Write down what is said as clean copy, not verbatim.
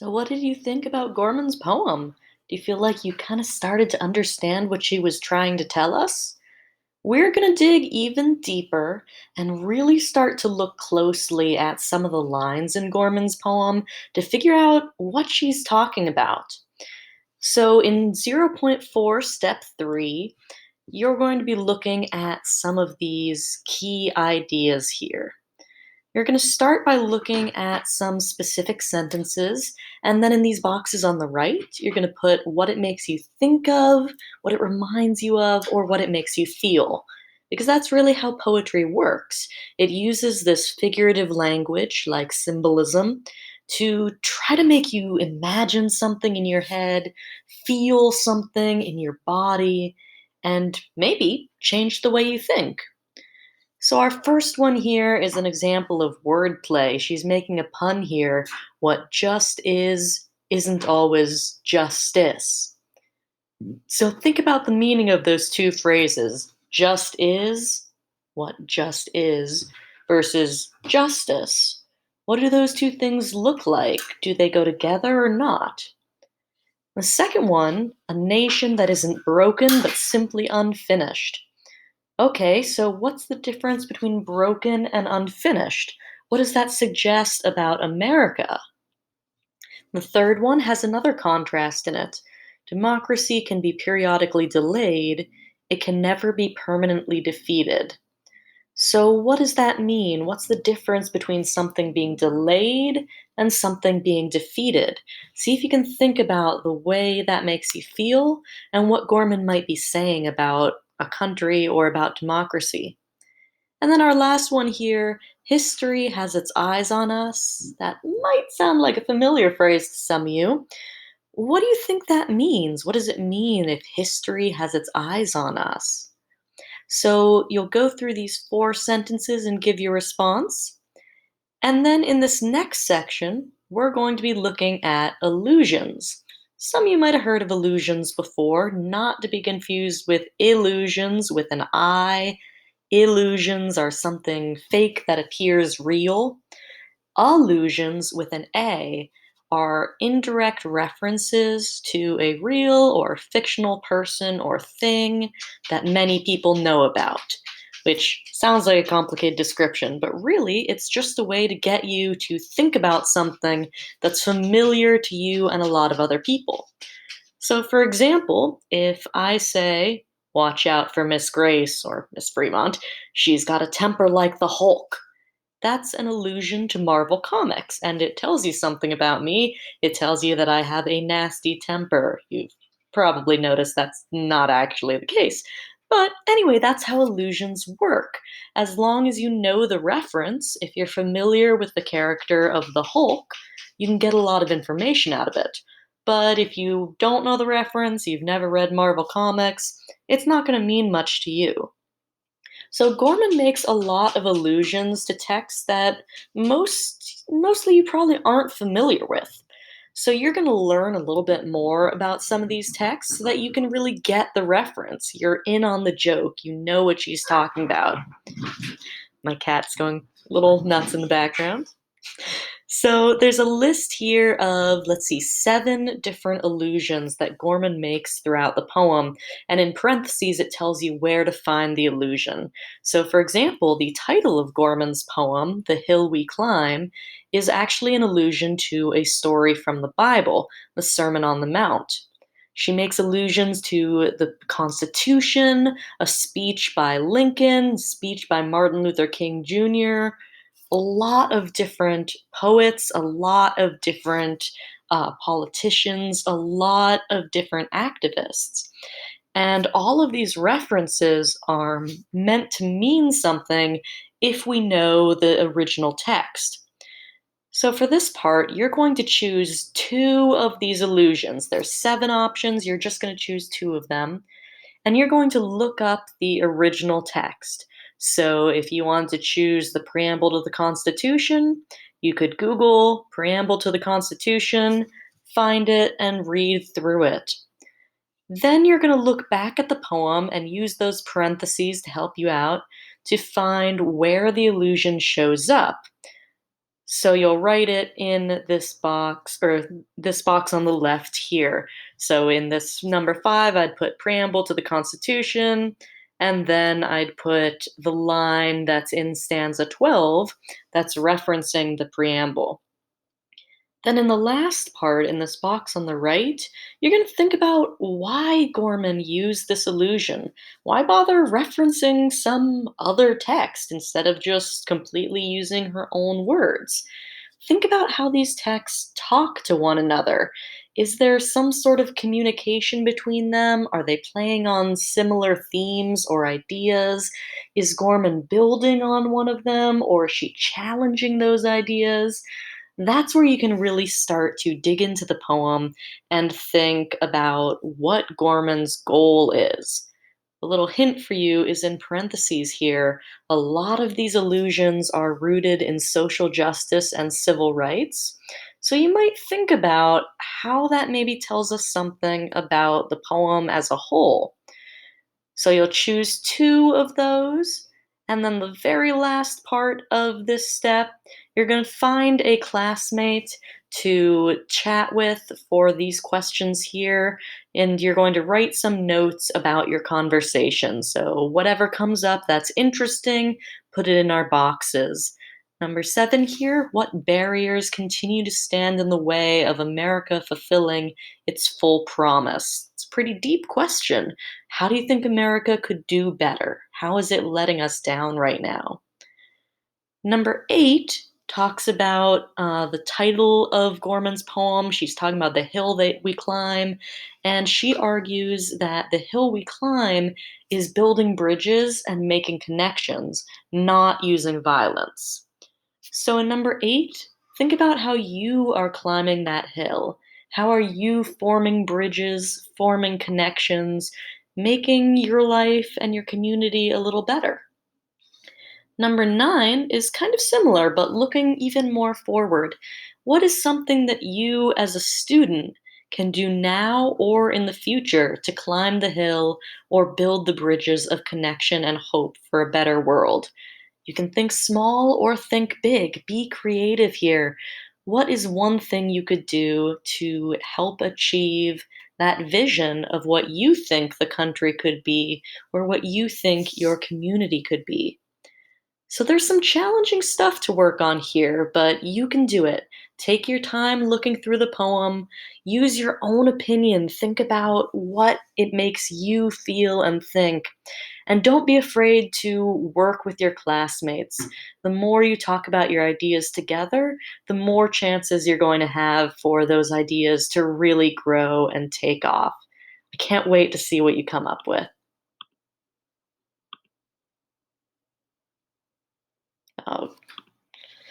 So, what did you think about Gorman's poem? Do you feel like you kind of started to understand what she was trying to tell us? We're going to dig even deeper and really start to look closely at some of the lines in Gorman's poem to figure out what she's talking about. So, in zero point 0.4, step 3, you're going to be looking at some of these key ideas here. You're going to start by looking at some specific sentences, and then in these boxes on the right, you're going to put what it makes you think of, what it reminds you of, or what it makes you feel. Because that's really how poetry works. It uses this figurative language, like symbolism, to try to make you imagine something in your head, feel something in your body, and maybe change the way you think. So our first one here is an example of wordplay. She's making a pun here. What just is isn't always justice. So think about the meaning of those two phrases. Just is, what just is, versus justice. What do those two things look like? Do they go together or not? The second one, a nation that isn't broken but simply unfinished. Okay, so what's the difference between broken and unfinished? What does that suggest about America? The third one has another contrast in it. Democracy can be periodically delayed, it can never be permanently defeated. So, what does that mean? What's the difference between something being delayed and something being defeated? See if you can think about the way that makes you feel and what Gorman might be saying about a country or about democracy. And then our last one here, history has its eyes on us. That might sound like a familiar phrase to some of you. What do you think that means? What does it mean if history has its eyes on us? So you'll go through these four sentences and give your response. And then in this next section, we're going to be looking at illusions. Some of you might have heard of illusions before, not to be confused with illusions with an I. Illusions are something fake that appears real. Allusions with an A are indirect references to a real or fictional person or thing that many people know about, which sounds like a complicated description, but really it's just a way to get you to think about something that's familiar to you and a lot of other people. So, for example, if I say, watch out for Miss Grace or Miss Fremont, she's got a temper like the Hulk. That's an allusion to Marvel Comics, and it tells you something about me. It tells you that I have a nasty temper. You've probably noticed that's not actually the case. But anyway, that's how illusions work. As long as you know the reference, if you're familiar with the character of the Hulk, you can get a lot of information out of it. But if you don't know the reference, you've never read Marvel Comics, it's not going to mean much to you. So Gorman makes a lot of allusions to texts that mostly you probably aren't familiar with. So you're going to learn a little bit more about some of these texts so that you can really get the reference. You're in on the joke. You know what she's talking about. My cat's going a little nuts in the background. So there's a list here of, let's see, 7 different allusions that Gorman makes throughout the poem, and in parentheses it tells you where to find the allusion. So, for example, the title of Gorman's poem, The Hill We Climb, is actually an allusion to a story from the Bible, the Sermon on the Mount. She makes allusions to the Constitution, a speech by Lincoln, speech by Martin Luther King Jr., a lot of different poets, a lot of different politicians, a lot of different activists. And all of these references are meant to mean something if we know the original text. So for this part, you're going to choose 2 of these illusions. There's 7 options, you're just going to choose 2 of them and you're going to look up the original text. So if you want to choose the preamble to the Constitution, you could Google preamble to the Constitution, find it, and read through it. Then you're going to look back at the poem and use those parentheses to help you out to find where the allusion shows up. So you'll write it in this box or this box on the left here. So in this number 5, I'd put preamble to the Constitution, and then I'd put the line that's in stanza 12 that's referencing the preamble. Then in the last part in this box on the right, you're going to think about why Gorman used this illusion. Why bother referencing some other text instead of just completely using her own words? Think about how these texts talk to one another. Is there some sort of communication between them? Are they playing on similar themes or ideas? Is Gorman building on one of them, or is she challenging those ideas? That's where you can really start to dig into the poem and think about what Gorman's goal is. A little hint for you is in parentheses here. A lot of these allusions are rooted in social justice and civil rights. So you might think about how that maybe tells us something about the poem as a whole. So you'll choose two of those. And then the very last part of this step, you're going to find a classmate to chat with for these questions here. And you're going to write some notes about your conversation. So whatever comes up that's interesting, put it in our boxes. Number 7 here, what barriers continue to stand in the way of America fulfilling its full promise? It's a pretty deep question. How do you think America could do better? How is it letting us down right now? Number 8 talks about the title of Gorman's poem. She's talking about the hill that we climb, and she argues that the hill we climb is building bridges and making connections, not using violence. So, in number 8, think about how you are climbing that hill. How are you forming bridges, forming connections, making your life and your community a little better? Number 9 is kind of similar, but looking even more forward. What is something that you as a student can do now or in the future to climb the hill or build the bridges of connection and hope for a better world? You can think small or think big. Be creative here. What is one thing you could do to help achieve that vision of what you think the country could be or what you think your community could be? So there's some challenging stuff to work on here, but you can do it. Take your time looking through the poem, use your own opinion, think about what it makes you feel and think. And don't be afraid to work with your classmates. The more you talk about your ideas together, the more chances you're going to have for those ideas to really grow and take off. I can't wait to see what you come up with. Oh,